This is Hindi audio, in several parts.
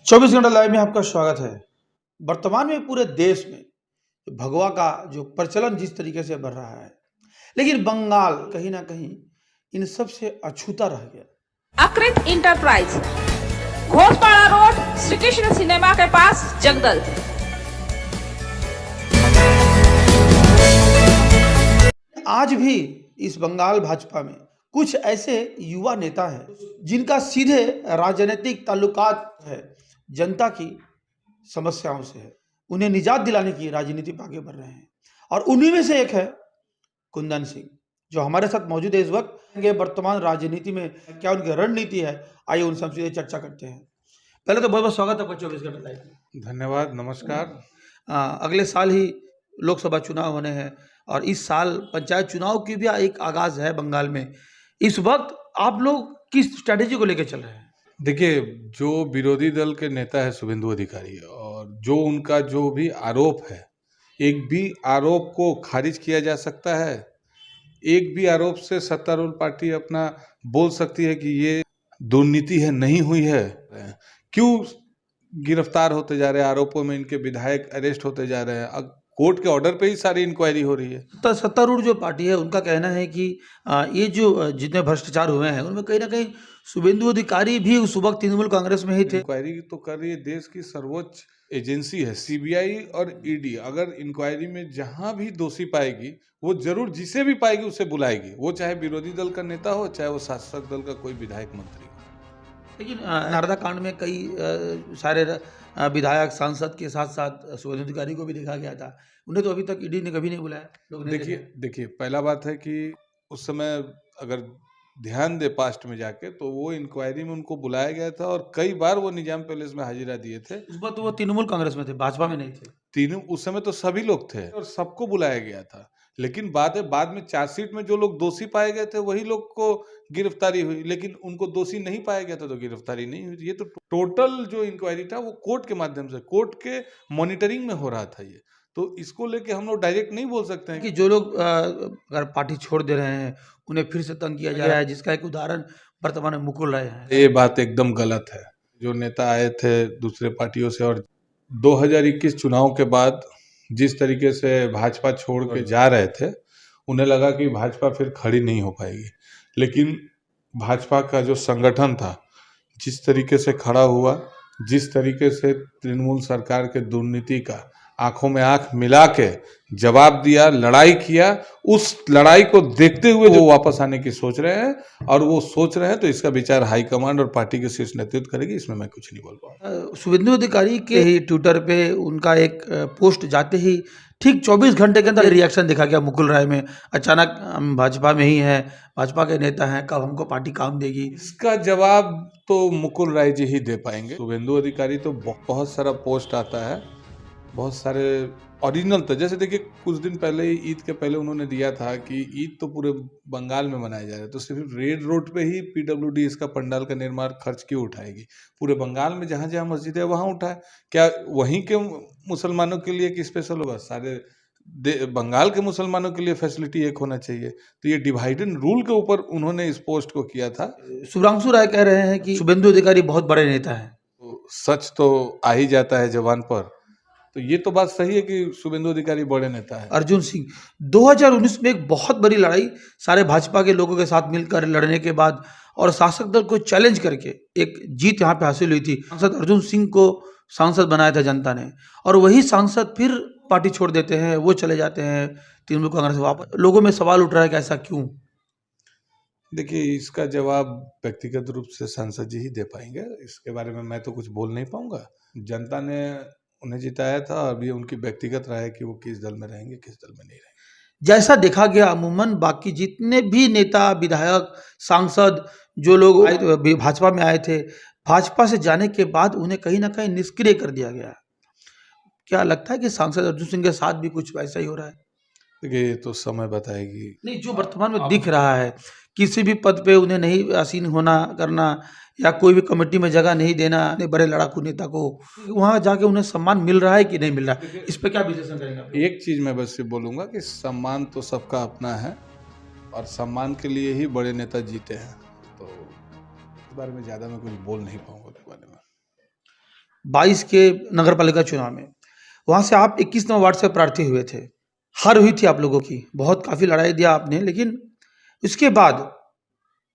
24 घंटा लाइव में आपका स्वागत है। वर्तमान में पूरे देश में भगवा का जो प्रचलन जिस तरीके से बढ़ रहा है, लेकिन बंगाल कहीं ना कहीं इन सब से अछूता रह गया। Akrit enterprise, Ghoshpara road, Shri Krishna cinema के पास, जंगल। आज भी इस बंगाल भाजपा में कुछ ऐसे युवा नेता हैं जिनका सीधे राजनीतिक ताल्लुकात है, जनता की समस्याओं से है, उन्हें निजात दिलाने की राजनीति पर आगे बढ़ रहे हैं। और उन्हीं में से एक है कुंदन सिंह, जो हमारे साथ मौजूद है इस वक्त। वर्तमान राजनीति में क्या उनकी रणनीति है, आइए उनसे हम सीधे चर्चा करते हैं। पहले तो बहुत बहुत स्वागत है आपका 24 घंटे लाइव में। धन्यवाद, नमस्कार। अगले साल ही लोकसभा चुनाव होने हैं और इस साल पंचायत चुनाव की भी एक आगाज है बंगाल में। इस वक्त आप लोग किस स्ट्रैटेजी को लेकर चल रहे हैं? देखिए, जो विरोधी दल के नेता है शुभेंदु अधिकारी, और जो उनका जो भी आरोप है, एक भी आरोप को खारिज किया जा सकता है। एक भी आरोप से सत्तारूढ़ पार्टी अपना बोल सकती है कि ये दुर्नीति है, नहीं हुई है। क्यों गिरफ्तार होते जा रहे हैं आरोपों में, इनके विधायक अरेस्ट होते जा रहे हैं। अब कोर्ट के ऑर्डर पे ही सारी इंक्वायरी हो रही है। तो सत्तारूढ़ जो पार्टी है उनका कहना है कि ये जो जितने भ्रष्टाचार हुए हैं उनमें कहीं ना कहीं शुभेंदु अधिकारी भी उस वक्त तृणमूल कांग्रेस में ही थे। इंक्वायरी तो कर रही है, देश की सर्वोच्च एजेंसी है सीबीआई और ईडी। अगर इंक्वायरी में जहां भी दोषी पाएगी, वो जरूर जिसे भी पाएगी उसे बुलाएगी, वो चाहे विरोधी दल का नेता हो, चाहे वो शासक दल का कोई विधायक मंत्री हो। लेकिन नारदा कांड में कई सारे विधायक सांसद के साथ साथ शुभेंदु अधिकारी को भी देखा गया था। उन्हें तो अभी तक ईडी ने कभी नहीं बुलाया। लोग नहीं देखिए, पहला बात है कि उस समय अगर ध्यान दे पास्ट में जाके, तो वो इंक्वायरी में उनको बुलाया गया था और कई बार वो निजाम पैलेस में हाजिरा दिए थे। उस वक्त तो वो तृणमूल कांग्रेस में थे, भाजपा में नहीं थे। तीनों उस समय तो सभी लोग थे और सबको बुलाया गया था। लेकिन बाद में चार्जशीट में जो लोग दोषी पाए गए थे वही लोग को गिरफ्तारी हुई, लेकिन उनको दोषी नहीं पाया गया था तो गिरफ्तारी नहीं हुई। ये तो टोटल जो इंक्वायरी था वो कोर्ट के माध्यम से, कोर्ट के मॉनिटरिंग में हो रहा था। ये तो इसको लेके हम लोग डायरेक्ट नहीं बोल सकते हैं कि जो लोग अगर पार्टी छोड़ दे रहे हैं उन्हें फिर से तंग किया जा रहा है, जिसका एक उदाहरण वर्तमान में मुकुल राय है। ये बात एकदम गलत है। जो नेता आए थे दूसरे पार्टियों से और 2021 चुनाव के बाद जिस तरीके से भाजपा छोड़ के जा रहे थे, उन्हें लगा कि भाजपा फिर खड़ी नहीं हो पाएगी। लेकिन भाजपा का जो संगठन था, जिस तरीके से खड़ा हुआ, जिस तरीके से तृणमूल सरकार के दुर्नीति का आंखों में आंख मिला के जवाब दिया, लड़ाई किया, उस लड़ाई को देखते हुए वो वापस आने की सोच रहे हैं। और वो सोच रहे हैं तो इसका विचार हाईकमांड और पार्टी के शीर्ष नेतृत्व करेगी, इसमें मैं कुछ नहीं बोल पाऊंगा। शुभेंदु अधिकारी के ही ट्विटर पे उनका एक पोस्ट जाते ही ठीक 24 घंटे के अंदर रिएक्शन देखा गया मुकुल राय में। अचानक हम भाजपा में ही हैं, भाजपा के नेता हैं, कब हमको पार्टी काम देगी? इसका जवाब तो मुकुल राय जी ही दे पाएंगे। शुभेंदु अधिकारी तो बहुत सारा पोस्ट आता है, बहुत सारे ओरिजिनल था। जैसे देखिए, कुछ दिन पहले ईद के पहले उन्होंने दिया था कि ईद तो पूरे बंगाल में मनाया जा रहा है, तो सिर्फ रेड रोड पे ही पीडब्ल्यूडी इसका पंडाल का निर्माण खर्च क्यों उठाएगी? पूरे बंगाल में जहाँ जहाँ मस्जिद है वहाँ उठाए। क्या वहीं के मुसलमानों के लिए कि स्पेशल होगा? सारे बंगाल के मुसलमानों के लिए फैसिलिटी एक होना चाहिए। तो ये डिवाइड एंड रूल के ऊपर उन्होंने इस पोस्ट को किया था। शुभ्रांशु राय कह रहे हैं कि शुभेंदु अधिकारी बहुत बड़े नेता है। तो सच तो आ ही जाता है जवान पर। तो ये तो बात सही है कि शुभेंदु अधिकारी बड़े नेता है। अर्जुन सिंह 2019 में एक बहुत बड़ी लड़ाई सारे भाजपा के लोगों के साथ मिलकर लड़ने के बाद और शासक दल को चैलेंज करके एक जीत यहाँ पे हासिल हुई थी। सांसद अर्जुन सिंह को सांसद बनाया था जनता ने, और वही सांसद फिर पार्टी छोड़ देते हैं, वो चले जाते हैं तृणमूल कांग्रेस वापस। लोगों में सवाल उठ रहा है कि ऐसा क्यों? देखिए, इसका जवाब व्यक्तिगत रूप से सांसद जी ही दे पाएंगे। इसके बारे में मैं तो कुछ बोल नहीं पाऊंगा। जनता ने उन्हें जिताया था, अभी उनकी व्यक्तिगत राय है कि वो किस दल में रहेंगे, किस दल में नहीं रहेंगे। जैसा देखा गया अमूमन बाकी जितने भी नेता, विधायक, सांसद जो लोग भाजपा में आए थे, भाजपा से जाने के बाद उन्हें कहीं ना कहीं निष्क्रिय कर दिया गया। क्या लगता है कि सांसद अर्जुन सिंह के साथ भी कुछ वैसा ही हो रहा है? देखिए, ये तो समय बताएगी। नहीं, जो वर्तमान में दिख रहा है, किसी भी पद पे उन्हें नहीं आसीन होना करना, या कोई भी कमेटी में जगह नहीं देना बड़े लड़ाकू नेता को, वहां जाके उन्हें सम्मान मिल रहा है कि नहीं मिल रहा है, इस पे क्या विश्लेषण करेंगे? एक चीज मैं बस ये बोलूंगा कि सम्मान तो सबका अपना है और सम्मान के लिए ही बड़े नेता जीते हैं। तो इस बारे में ज्यादा मैं कुछ बोल नहीं पाऊंगा। के बारे में 22 के नगर पालिका चुनाव में, वहाँ से आप 21 नंबर वार्ड से प्रार्थी हुए थे। हार हुई थी आप लोगों की, बहुत काफ़ी लड़ाई दिया आपने, लेकिन उसके बाद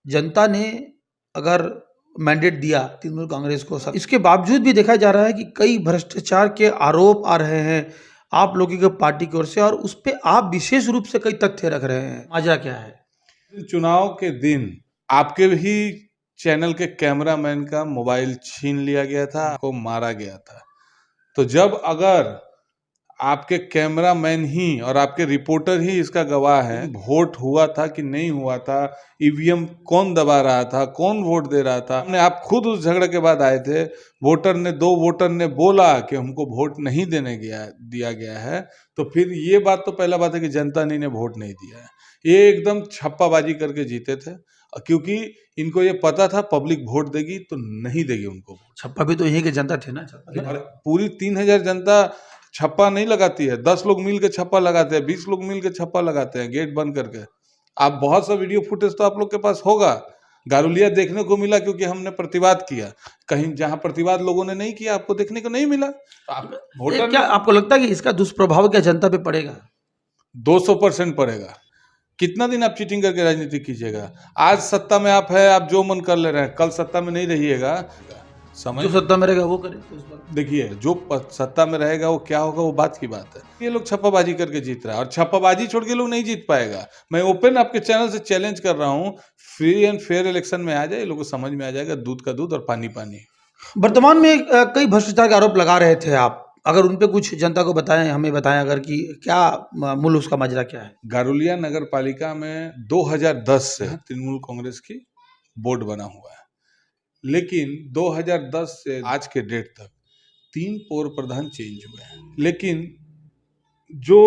जनता ने अगर मैंडेट दिया तृणमूल कांग्रेस को, इसके बावजूद भी देखा जा रहा है कि कई भ्रष्टाचार के आरोप आ रहे हैं आप लोगों की पार्टी की ओर से, और उस पर आप विशेष रूप से कई तथ्य रख रहे हैं। माजरा क्या है? चुनाव के दिन आपके भी चैनल के कैमरामैन का मोबाइल छीन लिया गया था, आपको मारा गया था। तो जब अगर आपके कैमरामैन ही और आपके रिपोर्टर ही इसका गवाह है, वोट हुआ था कि नहीं हुआ था, ईवीएम कौन दबा रहा था, कौन वोट दे रहा था, हमने आप खुद उस झगड़े के बाद आए थे। दो वोटर ने बोला कि हमको वोट नहीं दिया गया है, तो फिर ये बात तो पहला बात है कि जनता ने वोट नहीं दिया है। ये एकदम छप्पाबाजी करके जीते थे, क्योंकि इनको ये पता था पब्लिक वोट देगी तो नहीं देगी उनको। छप्पा भी तो यही के जनता थे ना, पूरी 3000 जनता छप्पा नहीं लगाती है, 10 लोग मिल के छप्पा लगाते हैं, 20 लोग मिल के छप्पा लगाते हैं गेट बंद करके। आप बहुत सा वीडियो फुटेज तो आप लोग के पास होगा। गारुलिया देखने को मिला क्योंकि हमने प्रतिवाद किया, कहीं जहां प्रतिवाद लोगों ने नहीं किया आपको देखने को नहीं मिला। वोटर क्या आपको लगता है कि इसका दुष्प्रभाव क्या जनता पे पड़ेगा? 200% पड़ेगा। कितना दिन आप चीटिंग करके राजनीति कीजिएगा? आज सत्ता में आप है, आप जो मन कर ले रहे हैं, कल सत्ता में नहीं रहिएगा। जो सत्ता में रहेगा वो करे। देखिए, जो सत्ता में रहेगा वो क्या होगा, वो बात की बात है। ये लोग छप्पाबाजी करके जीत रहा है, और छप्पाबाजी छोड़ के लोग नहीं जीत पाएगा। मैं ओपन आपके चैनल से चैलेंज कर रहा हूँ, फ्री एंड फेयर इलेक्शन में आ जाए, ये लोगों को समझ में आ जाएगा दूध का दूध और पानी पानी। वर्तमान में कई भ्रष्टाचार के आरोप लगा रहे थे आप, अगर उन पे कुछ जनता को बताएं, हमें बताएं अगर कि क्या मूल उसका माजरा क्या है? गारुलिया नगर पालिका में 2010 से तृणमूल कांग्रेस की बोर्ड बना हुआ है, लेकिन 2010 से आज के डेट तक 3 पौर प्रधान चेंज हुए हैं, लेकिन जो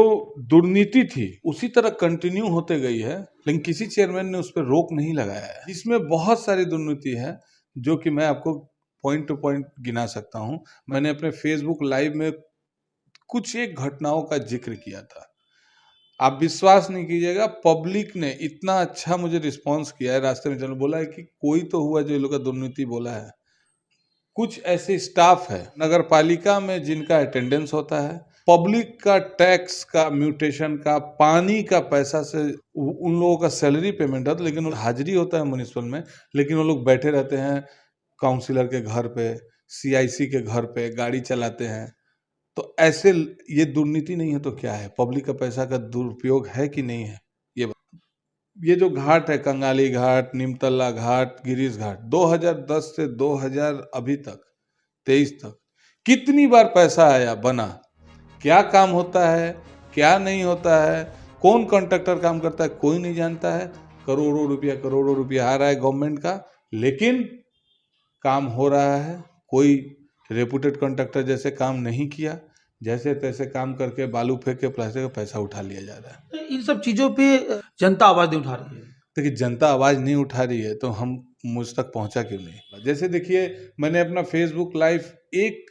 दुर्नीति थी उसी तरह कंटिन्यू होते गई है, लेकिन किसी चेयरमैन ने उस पर रोक नहीं लगाया है। इसमें बहुत सारी दुर्नीति है जो कि मैं आपको पॉइंट टू पॉइंट गिना सकता हूं। मैंने अपने फेसबुक लाइव में कुछ एक घटनाओं का जिक्र किया था। आप विश्वास नहीं कीजिएगा, पब्लिक ने इतना अच्छा मुझे रिस्पांस किया है। रास्ते में चलो बोला है कि कोई तो हुआ जो ये लोग का दुर्नीति बोला है। कुछ ऐसे स्टाफ है नगर पालिका में जिनका अटेंडेंस होता है, पब्लिक का टैक्स का, म्यूटेशन का, पानी का पैसा से उन लोगों का सैलरी पेमेंट होता है, लेकिन हाजिरी होता है म्युनिसिपल में, लेकिन वो लोग बैठे रहते हैं काउंसिलर के घर पे, सीआईसी के घर पे, गाड़ी चलाते हैं। तो ऐसे ये दुर्नीति नहीं है तो क्या है? पब्लिक का पैसा का दुरुपयोग है कि नहीं है? ये जो घाट है, कंगाली घाट, नीमतल्ला घाट, गिरीश घाट, 2010 से 2000 अभी तक 23 तक कितनी बार पैसा आया, बना, क्या काम होता है, क्या नहीं होता है, कौन कॉन्ट्रैक्टर काम करता है, कोई नहीं जानता है। करोड़ों रुपया आ रहा है गवर्नमेंट का, लेकिन काम हो रहा है। कोई रेपुटेड कॉन्ट्रैक्टर जैसे काम नहीं किया, जैसे तैसे काम करके बालू फेंक के प्लास्टिक का पैसा उठा लिया जा रहा है। इन सब चीजों पे जनता आवाज नहीं उठा रही है। देखिए, जनता आवाज नहीं उठा रही है तो हम मुझ तक पहुंचा क्यों नहीं? जैसे देखिए, मैंने अपना फेसबुक लाइव एक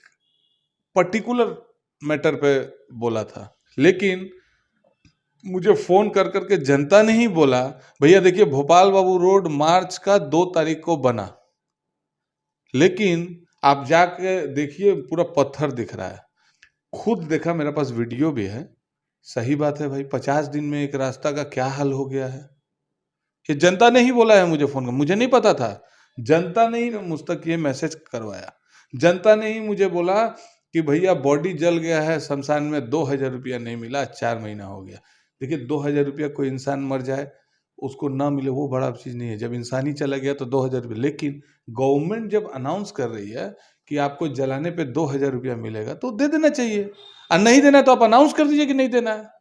पर्टिकुलर मैटर पे बोला था, लेकिन मुझे फोन कर करके जनता ने ही बोला, भैया देखिए भोपाल बाबू रोड मार्च का 2 तारीख को बना, लेकिन आप जाके देखिए पूरा पत्थर दिख रहा है। खुद देखा, मेरे पास वीडियो भी है। सही बात है भाई, 50 दिन में एक रास्ता का क्या हाल हो गया है? ये जनता ने ही बोला है मुझे फोन कर, मुझे नहीं पता था। जनता ने ही मुझ तक ये मैसेज करवाया। जनता ने ही मुझे बोला कि भैया बॉडी जल गया है शमशान में, 2000 रुपया नहीं मिला, 4 महीना हो गया। देखिए, 2000 रुपया, कोई इंसान मर जाए उसको ना मिले वो बड़ा चीज़ नहीं है। जब इंसान ही चला गया तो 2000 रुपये, लेकिन गवर्नमेंट जब अनाउंस कर रही है कि आपको जलाने पे 2000 रुपया मिलेगा तो दे देना चाहिए, और नहीं देना तो आप अनाउंस कर दीजिए कि नहीं देना है।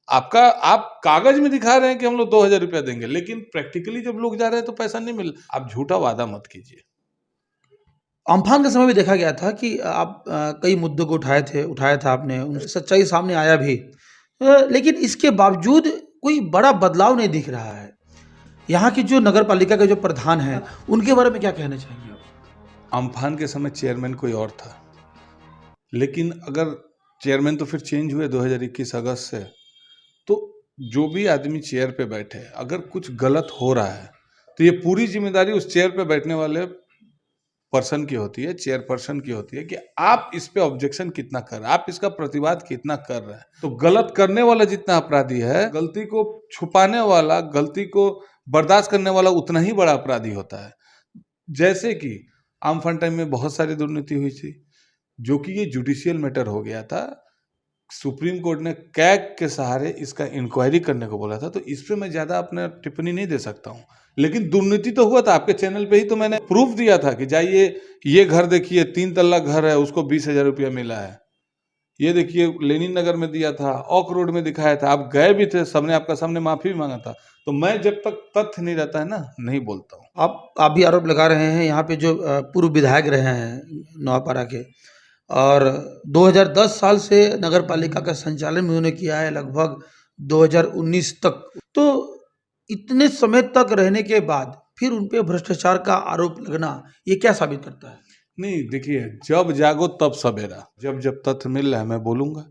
आप कागज में दिखा रहे हैं कि हम लोग 2000 रुपया देंगे, लेकिन प्रैक्टिकली जब लोग जा रहे हैं तो पैसा नहीं मिल। आप झूठा वादा मत कीजिए। अम्फान के समय भी देखा गया था कि आप कई मुद्दों को उठाया था आपने, उनसे सच्चाई सामने आया भी, लेकिन इसके बावजूद कोई बड़ा बदलाव नहीं दिख रहा है। यहाँ की जो नगर पालिका के जो प्रधान हैं उनके बारे में क्या कहना चाहेंगे आप? अम्फान के समय चेयरमैन कोई और था, लेकिन अगर चेयरमैन तो फिर चेंज हुए 2021 अगस्त से, तो जो भी आदमी चेयर पे बैठे, अगर कुछ गलत हो रहा है तो ये पूरी जिम्मेदारी उस चेयर पे बैठने वाले पर्सन की होती है, चेयरपर्सन की होती है कि आप इस पे ऑब्जेक्शन कितना कर रहे हैं, आप इसका प्रतिवाद कितना कर रहे हैं। तो गलत करने वाला जितना अपराधी है, गलती को छुपाने वाला, गलती को बर्दाश्त करने वाला उतना ही बड़ा अपराधी होता है। जैसे कि आमफान टाइम में बहुत सारी दुर्नीति हुई थी, जो कि ये जुडिशियल मैटर हो गया था। सुप्रीम कोर्ट ने कैग के सहारे इसका इंक्वायरी करने को बोला था, तो इस पे मैं ज्यादा अपना टिप्पणी नहीं दे सकता हूँ। लेकिन दुर्नीति तो हुआ था, आपके चैनल पे ही तो मैंने प्रूफ दिया था कि जाइए ये घर देखिए, 3 तल्ला घर है, उसको 20,000 रुपया मिला है। ये देखिए लेनिन नगर में दिया था, ऑक रोड में दिखाया था, आप गए भी थे, सबने आपका सामने माफी भी मांगा था। तो मैं जब तक तथ्य नहीं रहता है ना, नहीं बोलता हूँ। आप भी आरोप लगा रहे हैं यहाँ पे जो पूर्व विधायक रहे हैं नवापारा के, और 2010 साल से नगर पालिका का संचालन उन्होंने किया है लगभग 2019 तक। तो इतने समय तक रहने के बाद फिर उन पे भ्रष्टाचार का आरोप लगना, ये क्या साबित करता है? नहीं देखिए, जब जागो तब सवेरा। जब जब तथ्य मिल रहा है मैं बोलूंगा।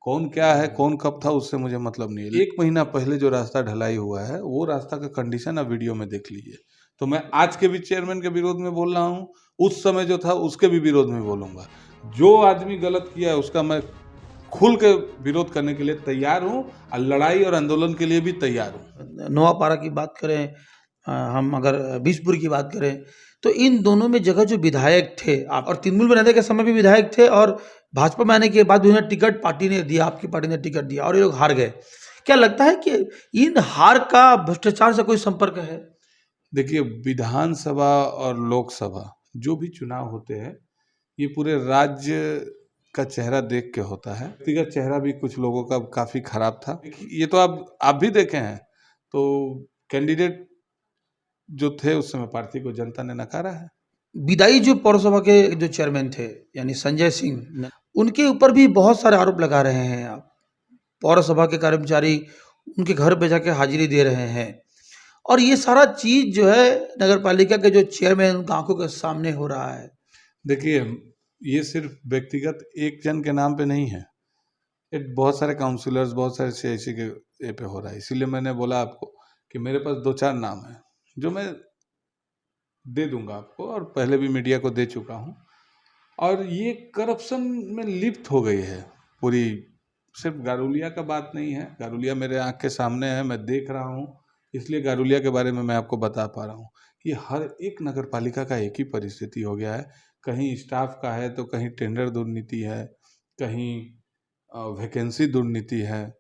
कौन क्या है, कौन कब था, उससे मुझे मतलब नहीं है। 1 महीना पहले जो रास्ता ढलाई हुआ है, वो रास्ता का कंडीशन आप वीडियो में देख लीजिए। तो मैं आज के भी चेयरमैन के विरोध में बोल रहा हूँ, उस समय जो था उसके भी विरोध में बोलूंगा। जो आदमी गलत किया है उसका मैं खुल के विरोध करने के लिए तैयार हूँ, और लड़ाई और आंदोलन के लिए भी तैयार हूँ। नवापारा की बात करें, हम अगर बीसपुर की बात करें, तो इन दोनों में जगह जो विधायक थे आप, और तृणमूल में रहने के समय भी विधायक थे, और भाजपा में आने के बाद भी उन्हें टिकट पार्टी ने दिया, आपकी पार्टी ने टिकट दिया, और ये लोग हार गए। क्या लगता है कि इन हार का भ्रष्टाचार से कोई संपर्क है? देखिए, विधानसभा और लोकसभा जो भी चुनाव होते हैं, ये पूरे राज्य का चेहरा देख के होता है। व्यक्तिगत चेहरा भी कुछ लोगों का काफी खराब था, ये तो आप भी देखे हैं। तो कैंडिडेट जो थे उस समय पार्टी को जनता ने नकारा है। विदाई जो पौरसभा के जो चेयरमैन थे यानी संजय सिंह, उनके ऊपर भी बहुत सारे आरोप लगा रहे हैं आप। पौरसभा के कर्मचारी उनके घर पे जाके हाजिरी दे रहे हैं, और ये सारा चीज जो है नगर पालिका के जो चेयरमैन उनकी आंखों के सामने हो रहा है। देखिए, ये सिर्फ व्यक्तिगत एक जन के नाम पे नहीं है, ये बहुत सारे काउंसिलर्स, बहुत सारे सीआईसी के ये पे हो रहा है। इसीलिए मैंने बोला आपको कि मेरे पास 2-4 नाम है जो मैं दे दूंगा आपको, और पहले भी मीडिया को दे चुका हूँ। और ये करप्शन में लिप्त हो गई है पूरी। सिर्फ गारुलिया का बात नहीं है, गारुलिया मेरे आंख के सामने है, मैं देख रहा हूँ, इसलिए गारुलिया के बारे में मैं आपको बता पा रहा हूँ। ये हर एक नगर पालिका का एक ही परिस्थिति हो गया है। कहीं स्टाफ का है, तो कहीं टेंडर दुर्नीति है, कहीं वैकेंसी दुर्नीति है,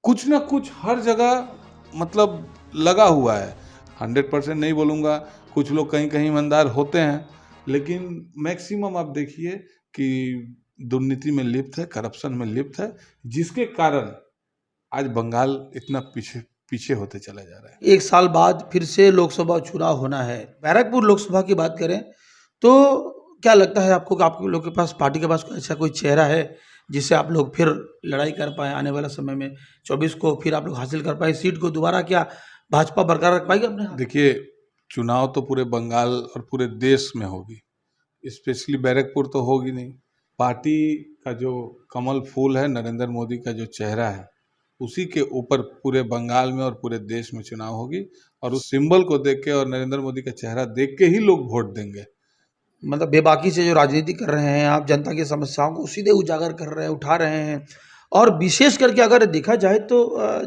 कुछ ना कुछ हर जगह मतलब लगा हुआ है। 100% नहीं बोलूँगा, कुछ लोग कहीं कहीं ईमानदार होते हैं, लेकिन मैक्सिमम आप देखिए कि दुर्नीति में लिप्त है, करप्शन में लिप्त है, जिसके कारण आज बंगाल इतना पीछे पीछे होते चला जा रहा है। 1 साल बाद फिर से लोकसभा चुनाव होना है। बैरकपुर लोकसभा की बात करें तो क्या लगता है आपको कि आप लोग के पास, पार्टी के पास ऐसा कोई चेहरा है जिससे आप लोग फिर लड़ाई कर पाए आने वाले समय में 24 को, फिर आप लोग हासिल कर पाए सीट को दोबारा? क्या भाजपा बरकरार रख पाएगी अपने हाथ? देखिए, चुनाव तो पूरे बंगाल और पूरे देश में होगी, स्पेशली बैरकपुर तो होगी नहीं। पार्टी का जो कमल फूल है, नरेंद्र मोदी का जो चेहरा है, उसी के ऊपर पूरे बंगाल में और पूरे देश में चुनाव होगी। और उस सिंबल को देख के और नरेंद्र मोदी का चेहरा देख के ही लोग वोट देंगे। मतलब बेबाकी से जो राजनीति कर रहे हैं आप, जनता की समस्याओं को सीधे उजागर कर रहे हैं, उठा रहे हैं, और विशेष करके अगर देखा जाए तो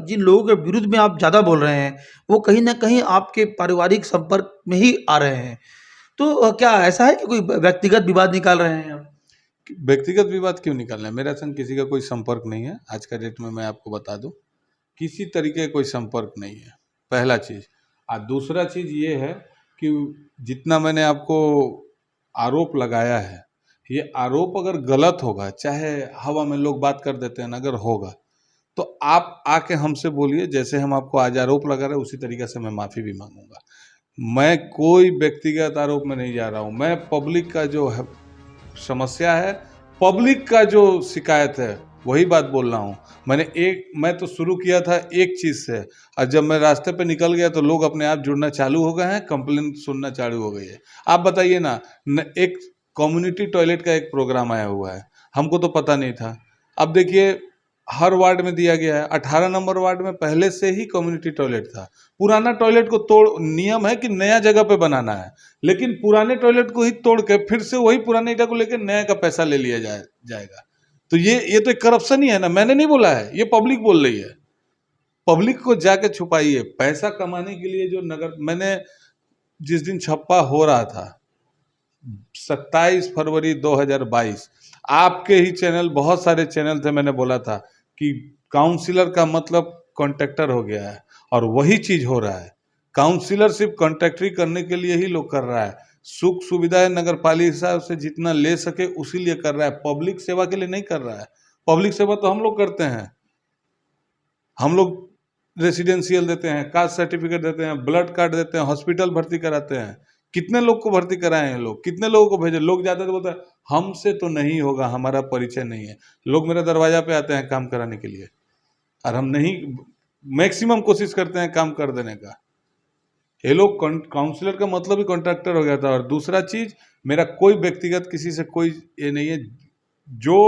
जिन लोगों के विरुद्ध में आप ज़्यादा बोल रहे हैं वो कहीं ना कहीं आपके पारिवारिक संपर्क में ही आ रहे हैं। तो क्या ऐसा है कि कोई व्यक्तिगत विवाद निकाल रहे हैं आप? व्यक्तिगत विवाद क्यों निकालना है? मेरा संग किसी का कोई संपर्क नहीं है। आज का डेट में मैं आपको बता दूं, किसी तरीके का कोई संपर्क नहीं है, पहला चीज़। और दूसरा चीज़ ये है कि जितना मैंने आपको आरोप लगाया है, ये आरोप अगर गलत होगा, चाहे हवा में लोग बात कर देते हैं, अगर होगा तो आप आके हमसे बोलिए, जैसे हम आपको आज आरोप लगा रहे हैं उसी तरीके से मैं माफ़ी भी मांगूंगा। मैं कोई व्यक्तिगत आरोप में नहीं जा रहा हूँ। मैं पब्लिक का जो है समस्या है, पब्लिक का जो शिकायत है, वही बात बोल रहा हूँ। मैं तो शुरू किया था एक चीज़ से, और जब मैं रास्ते पे निकल गया तो लोग अपने आप जुड़ना चालू हो गए हैं, कंप्लेन सुनना चालू हो गई है। आप बताइए ना, एक कम्युनिटी टॉयलेट का एक प्रोग्राम आया हुआ है, हमको तो पता नहीं था। अब देखिए, हर वार्ड में दिया गया है। 18 नंबर वार्ड में पहले से ही कम्युनिटी टॉयलेट था। पुराना टॉयलेट को तोड़, नियम है कि नया जगह पे बनाना है, लेकिन पुराने टॉयलेट को ही तोड़ के फिर से वही पुराने ईटा को लेकर नया का पैसा ले लिया जाएगा। तो ये तो एक करप्शन ही है ना। मैंने नहीं बोला है, ये पब्लिक बोल रही है। पब्लिक को जाके छुपाइए। पैसा कमाने के लिए जो नगर, मैंने जिस दिन छप्पा हो रहा था 27 फरवरी 2022, आपके ही चैनल, बहुत सारे चैनल थे, मैंने बोला था कि काउंसिलर का मतलब कॉन्ट्रैक्टर हो गया है, और वही चीज हो रहा है। काउंसिलर सिर्फ कॉन्ट्रैक्टरी करने के लिए ही लोग कर रहा है। सुख सुविधाएं नगर पालिका से जितना ले सके उसी लिए कर रहा है, पब्लिक सेवा के लिए नहीं कर रहा है। पब्लिक सेवा तो हम लोग करते हैं। हम लोग रेसिडेंशियल देते हैं, कास्ट सर्टिफिकेट देते हैं, ब्लड कार्ड देते हैं, हॉस्पिटल भर्ती कराते हैं। कितने लोग को भर्ती कराए हैं लोग, कितने लोगों को भेजे। लोग जाते तो बोलते हैं हमसे तो नहीं होगा, हमारा परिचय नहीं है। लोग मेरे दरवाजा पे आते हैं काम कराने के लिए, और हम नहीं, मैक्सिमम कोशिश करते हैं काम कर देने का। ये लोग, काउंसलर का मतलब ही कॉन्ट्रैक्टर हो गया था। और दूसरा चीज, मेरा कोई व्यक्तिगत किसी से कोई ये नहीं है। जो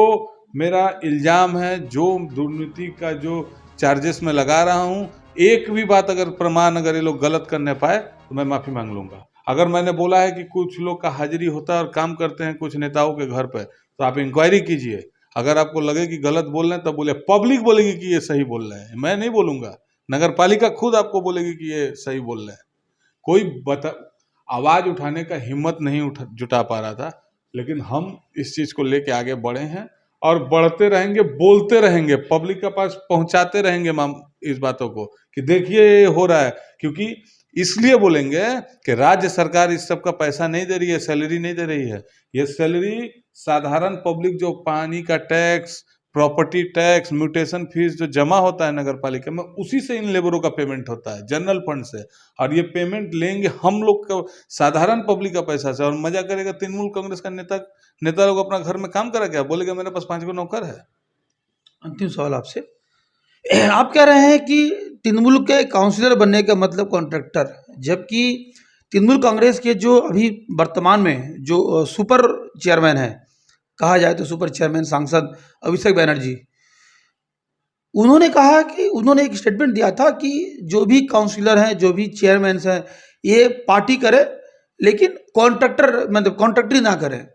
मेरा इल्जाम है, जो दुर्नीति का जो चार्जेस में लगा रहा हूँ, एक भी बात अगर प्रमाण अगर ये लोग गलत करने पाए तो मैं माफी मांग लूंगा। अगर मैंने बोला है कि कुछ लोग का हाजिरी होता है और काम करते हैं कुछ नेताओं के घर पे, तो आप इंक्वायरी कीजिए। अगर आपको लगे कि गलत बोल रहे हैं तब बोले। पब्लिक बोलेगी कि ये सही बोल रहे हैं, मैं नहीं बोलूंगा। नगर पालिका खुद आपको बोलेगी कि ये सही बोल रहे हैं। कोई आवाज उठाने का हिम्मत नहीं जुटा पा रहा था, लेकिन हम इस चीज को लेके आगे बढ़े हैं और बढ़ते रहेंगे, बोलते रहेंगे, पब्लिक के पास पहुंचाते रहेंगे इस बातों को कि देखिए ये हो रहा है। क्योंकि इसलिए बोलेंगे कि राज्य सरकार इस सब का पैसा नहीं दे रही है, सैलरी नहीं दे रही है। ये सैलरी साधारण पब्लिक, जो पानी का tax, property tax, mutation fees जो जमा होता है नगर पालिका में, उसी से इन लेबरों का पेमेंट होता है, जनरल फंड से। और ये पेमेंट लेंगे हम लोग का, साधारण पब्लिक का पैसा से। और मजा करेगा तृणमूल कांग्रेस का नेता लोग अपना घर में काम करा क्या, बोलेगा मेरे पास 5 नौकर है। अंतिम सवाल आपसे, आप कह रहे हैं कि तृणमूल के काउंसिलर बनने का मतलब कॉन्ट्रैक्टर, जबकि तृणमूल कांग्रेस के जो अभी वर्तमान में जो सुपर चेयरमैन है, कहा जाए तो सुपर चेयरमैन सांसद अभिषेक बनर्जी, उन्होंने कहा कि उन्होंने एक स्टेटमेंट दिया था कि जो भी काउंसिलर हैं, जो भी चेयरमैन हैं, ये पार्टी करे लेकिन कॉन्ट्रैक्टर, मतलब कॉन्ट्रैक्टरी ना करें,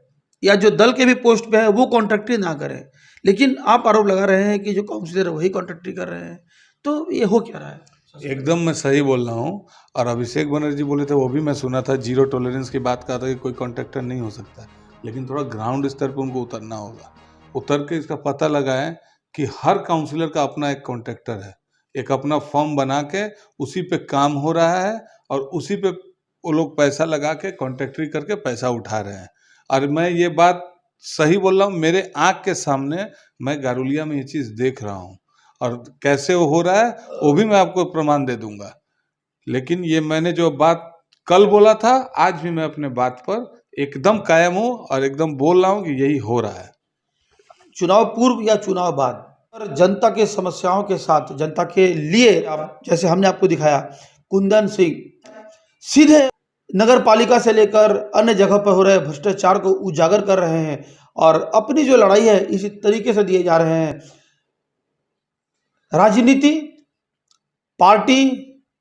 या जो दल के भी पोस्ट पे है वो कॉन्ट्रैक्टरी ना करें। लेकिन आप आरोप लगा रहे हैं कि जो काउंसिलर वही कॉन्ट्रैक्टरी कर रहे हैं, तो ये हो क्या रहा है? एकदम मैं सही बोल रहा हूँ। और अभिषेक बनर्जी बोले थे, वो भी मैं सुना था, जीरो टॉलरेंस की बात कहा था कि कोई कॉन्ट्रैक्टर नहीं हो सकता। लेकिन थोड़ा ग्राउंड स्तर पर उनको उतरना होगा, उतर के इसका पता लगाएं कि हर काउंसिलर का अपना एक कॉन्ट्रैक्टर है, एक अपना फॉर्म बना के उसी पे काम हो रहा है, और उसी पे वो लोग पैसा लगा के कॉन्ट्रैक्टरी करके पैसा उठा रहे हैं। और मैं ये बात सही बोल रहा हूँ, मेरे आँख के सामने मैं गारुलिया में ये चीज़ देख रहा हूँ, और कैसे वो हो रहा है वो भी मैं आपको प्रमाण दे दूंगा। लेकिन ये मैंने जो बात कल बोला था, आज भी मैं अपने बात पर एकदम कायम हूँ और एकदम बोल रहा हूँ कि यही हो रहा है। चुनाव पूर्व या चुनाव बाद, और जनता के समस्याओं के साथ, जनता के लिए, आप जैसे हमने आपको दिखाया, कुंदन सिंह सीधे नगर पालिका से लेकर अन्य जगह पर हो रहे भ्रष्टाचार को उजागर कर रहे हैं, और अपनी जो लड़ाई है इसी तरीके से दिए जा रहे हैं। राजनीति, पार्टी,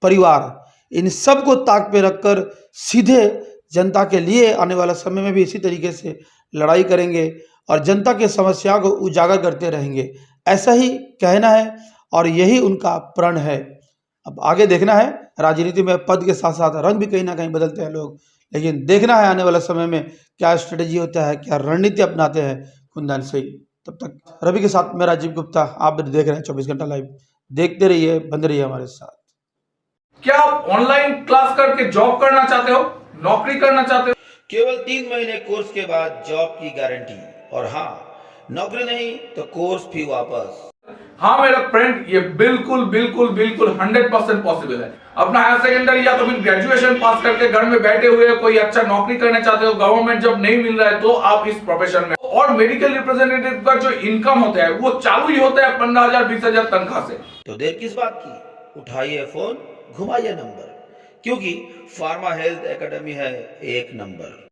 परिवार, इन सब को ताक पे रखकर सीधे जनता के लिए आने वाला समय में भी इसी तरीके से लड़ाई करेंगे और जनता की समस्याओं को उजागर करते रहेंगे, ऐसा ही कहना है और यही उनका प्रण है। अब आगे देखना है, राजनीति में पद के साथ साथ रंग भी कहीं ना कहीं बदलते हैं लोग, लेकिन देखना है आने वाले समय में क्या स्ट्रेटेजी होता है, क्या रणनीति अपनाते हैं कुंदन सिंह। तब तक रवि के साथ मैं राजीव गुप्ता, आप भी देख रहे हैं 24 घंटा लाइव। देखते रहिए, बंद रहिए हमारे साथ। क्या आप ऑनलाइन क्लास करके जॉब करना चाहते हो, नौकरी करना चाहते हो? केवल 3 महीने कोर्स के बाद जॉब की गारंटी, और हाँ, नौकरी नहीं तो कोर्स फी वापस। हाँ मेरा फ्रेंड, ये बिल्कुल 100% पॉसिबल है। अपना हायर सेकेंडरी या तो फिर ग्रेजुएशन पास करके घर में बैठे हुए कोई अच्छा नौकरी करना चाहते हो, गवर्नमेंट जॉब नहीं मिल रहा है, तो आप इस प्रोफेशन में। और मेडिकल रिप्रेजेंटेटिव का जो इनकम होता है वो चालू ही होता है 15,000 20,000 तनख्वाह से। तो देर किस बात की, उठाइए फोन, घुमाइए नंबर, क्योंकि फार्मा हेल्थ एकेडमी है एक नंबर।